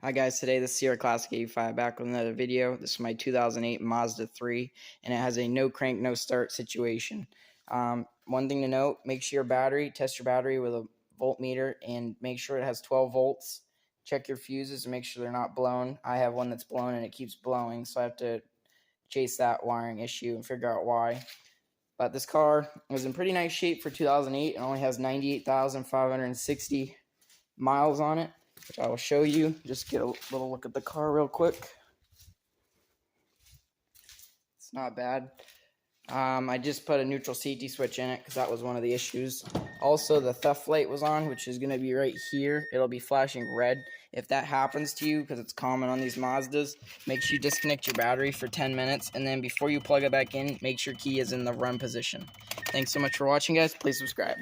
Hi guys, today this is Sierra Classic 85 back with another video. This is my 2008 Mazda 3 and it has a no crank, no start situation. One thing to note, make sure test your battery with a voltmeter and make sure it has 12 volts. Check your fuses and make sure they're not blown. I have one that's blown and it keeps blowing, so I have to chase that wiring issue and figure out why. But this car was in pretty nice shape for 2008 and only has 98,560 miles on it, which I will show you. Just get a little look at the car real quick. It's not bad. I just put a neutral CT switch in it because that was one of the issues. Also, the theft light was on, which is going to be right here. It'll be flashing red. If that happens to you, because it's common on these Mazdas, make sure you disconnect your battery for 10 minutes, and then before you plug it back in, make sure key is in the run position. Thanks so much for watching, guys. Please subscribe.